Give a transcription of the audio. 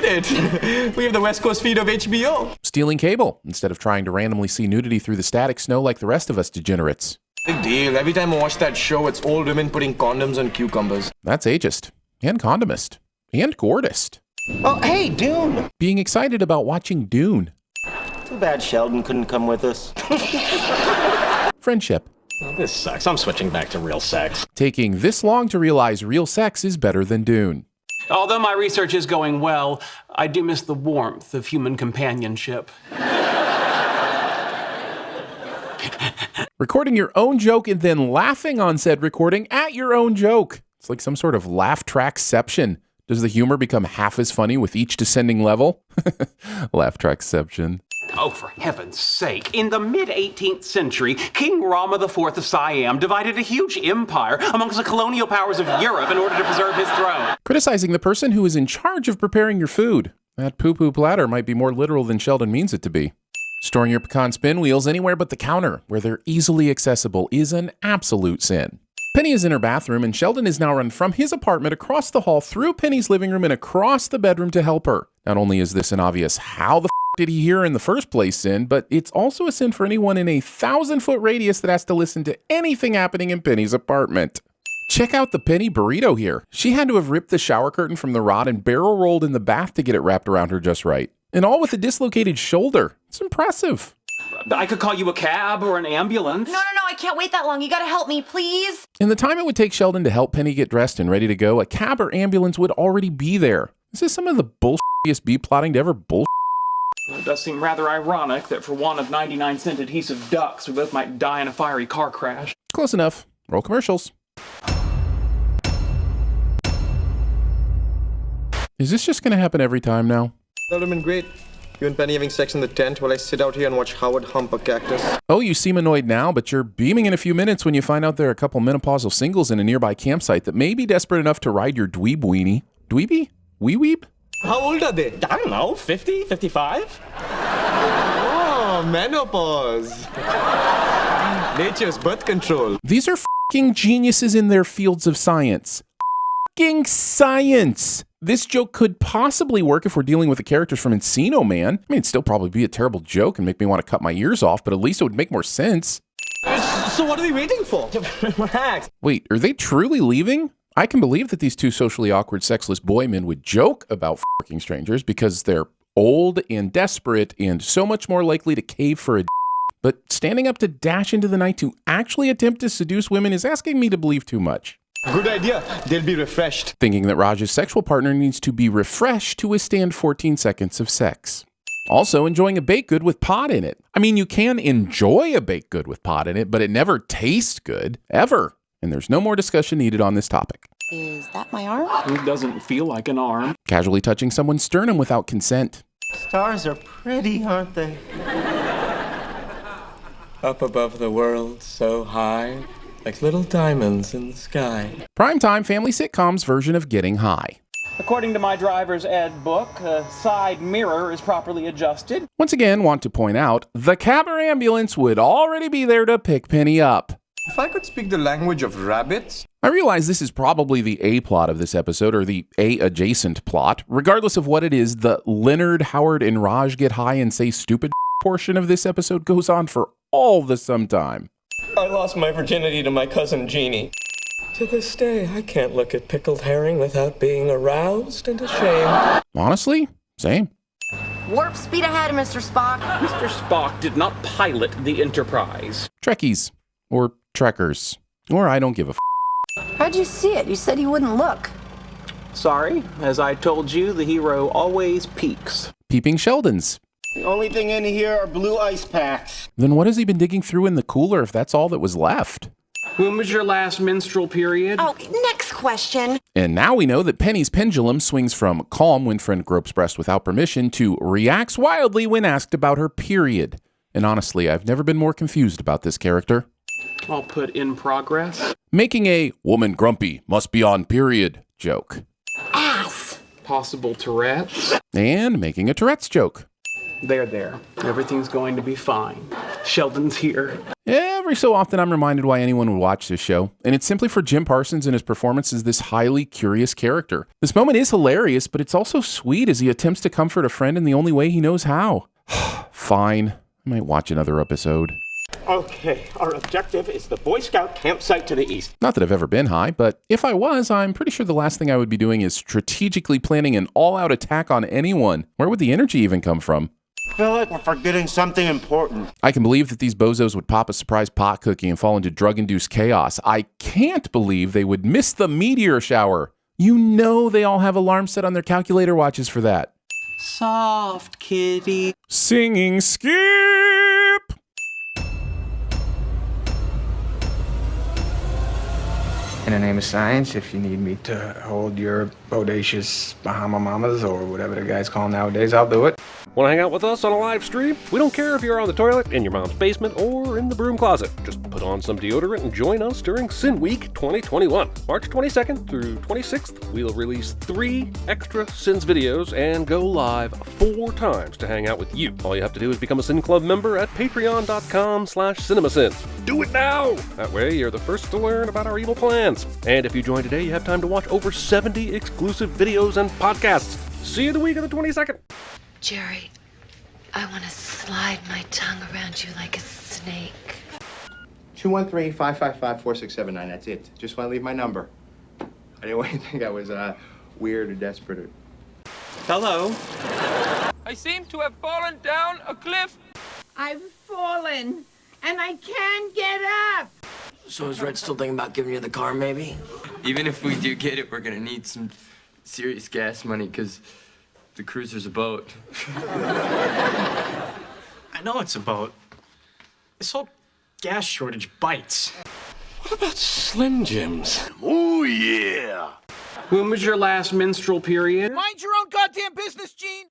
it. We have the West Coast feed of HBO. Stealing cable instead of trying to randomly see nudity through the static snow like the rest of us degenerates. Big deal. Every time I watch that show, it's old women putting condoms on cucumbers. That's ageist. And condomist. And gordist. Oh, hey, Dune. Being excited about watching Dune. Too bad Sheldon couldn't come with us. Friendship. Well, this sucks. I'm switching back to real sex. Taking this long to realize real sex is better than Dune. Although my research is going well, I do miss the warmth of human companionship. Recording your own joke and then laughing on said recording at your own joke. It's like some sort of laugh trackception. Does the humor become half as funny with each descending level? Laugh trackception. Oh, for heaven's sake. In the mid-18th century, King Rama IV of Siam divided a huge empire amongst the colonial powers of Europe in order to preserve his throne. Criticizing the person who is in charge of preparing your food. That poo-poo platter might be more literal than Sheldon means it to be. Storing your pecan spin wheels anywhere but the counter, where they're easily accessible, is an absolute sin. Penny is in her bathroom, and Sheldon is now run from his apartment across the hall through Penny's living room and across the bedroom to help her. Not only is this an obvious how the did he hear in the first place sin, but it's also a sin for anyone in a 1,000-foot radius that has to listen to anything happening in Penny's apartment. Check out the Penny burrito here. She had to have ripped the shower curtain from the rod and barrel rolled in the bath to get it wrapped around her just right. And all with a dislocated shoulder. It's impressive. I could call you a cab or an ambulance. No, I can't wait that long. You gotta help me, please. In the time it would take Sheldon to help Penny get dressed and ready to go, a cab or ambulance would already be there. This is some of the bullshittiest B-plotting to ever bullshit. It does seem rather ironic that for want of 99-cent adhesive ducks, we both might die in a fiery car crash. Close enough. Roll commercials. Is this just going to happen every time now? That would have been great. You and Penny having sex in the tent while I sit out here and watch Howard hump a cactus. Oh, you seem annoyed now, but you're beaming in a few minutes when you find out there are a couple menopausal singles in a nearby campsite that may be desperate enough to ride your dweeb weenie. Dweeby? Wee-weeb? How old are they? I don't know, 50, 55? Oh, menopause. Nature's birth control. These are f***ing geniuses in their fields of science. F***ing science! This joke could possibly work if we're dealing with the characters from Encino Man. I mean, it'd still probably be a terrible joke and make me want to cut my ears off, but at least it would make more sense. So what are we waiting for? Relax. Wait, are they truly leaving? I can believe that these two socially awkward, sexless boy men would joke about f***ing strangers because they're old and desperate and so much more likely to cave for a but standing up to dash into the night to actually attempt to seduce women is asking me to believe too much. Good idea. They'll be refreshed. Thinking that Raj's sexual partner needs to be refreshed to withstand 14 seconds of sex. Also, enjoying a baked good with pot in it. I mean, you can enjoy a baked good with pot in it, but it never tastes good, ever. And there's no more discussion needed on this topic. Is that my arm? It doesn't feel like an arm. Casually touching someone's sternum without consent. Stars are pretty, aren't they? Up above the world so high, like little diamonds in the sky. Primetime family sitcoms version of Getting High. According to my driver's ed book, a side mirror is properly adjusted. Once again, want to point out, the cab or ambulance would already be there to pick Penny up. If I could speak the language of rabbits. I realize this is probably the A plot of this episode, or the A adjacent plot. Regardless of what it is, the Leonard, Howard, and Raj get high and say stupid portion of this episode goes on for all the sometime. I lost my virginity to my cousin Jeannie. To this day, I can't look at pickled herring without being aroused and ashamed. Honestly, same. Warp speed ahead, Mr. Spock. Mr. Spock did not pilot the Enterprise. Trekkies. Or Trekkers. Or I don't give a f***. How'd you see it? You said you wouldn't look. Sorry, as I told you, the hero always peaks. Peeping Sheldons. The only thing in here are blue ice packs. Then what has he been digging through in the cooler if that's all that was left? When was your last menstrual period? Oh, next question. And now we know that Penny's pendulum swings from calm when friend gropes breast without permission to reacts wildly when asked about her period. And honestly, I've never been more confused about this character. I'll put in progress. Making a woman grumpy must be on period joke. Ass. Possible Tourette's. And making a Tourette's joke. There. Everything's going to be fine. Sheldon's here. Every so often, I'm reminded why anyone would watch this show, and it's simply for Jim Parsons and his performance as this highly curious character. This moment is hilarious, but it's also sweet as he attempts to comfort a friend in the only way he knows how. Fine, I might watch another episode. Okay, our objective is the Boy Scout campsite to the east. Not that I've ever been high, but if I was, I'm pretty sure the last thing I would be doing is strategically planning an all-out attack on anyone. Where would the energy even come from? I feel like we're forgetting something important. I can believe that these bozos would pop a surprise pot cookie and fall into drug-induced chaos. I can't believe they would miss the meteor shower. You know they all have alarms set on their calculator watches for that. Soft kitty. Singing skip! In the name of science, if you need me to hold your bodacious Bahama Mamas or whatever the guys call them nowadays, I'll do it. Want to hang out with us on a live stream? We don't care if you're on the toilet, in your mom's basement, or in the broom closet. Just put on some deodorant and join us during Sin Week 2021. March 22nd through 26th, we'll release 3 extra Sins videos and go live 4 times to hang out with you. All you have to do is become a Sin Club member at patreon.com/cinemasins. Do it now! That way you're the first to learn about our evil plans. And if you join today, you have time to watch over 70 exclusive videos and podcasts. See you the week of the 22nd. Jerry, I want to slide my tongue around you like a snake. 213-555-4679. That's it. Just want to leave my number. I didn't want you to think I was weird or desperate. Hello. I seem to have fallen down a cliff. I've fallen, and I can't get up. So is Red still thinking about giving you the car, maybe? Even if we do get it, we're gonna need some serious gas money, because the cruiser's a boat. I know it's a boat. This whole gas shortage bites. What about Slim Jims? Oh, yeah. When was your last menstrual period? Mind your own goddamn business, Gene.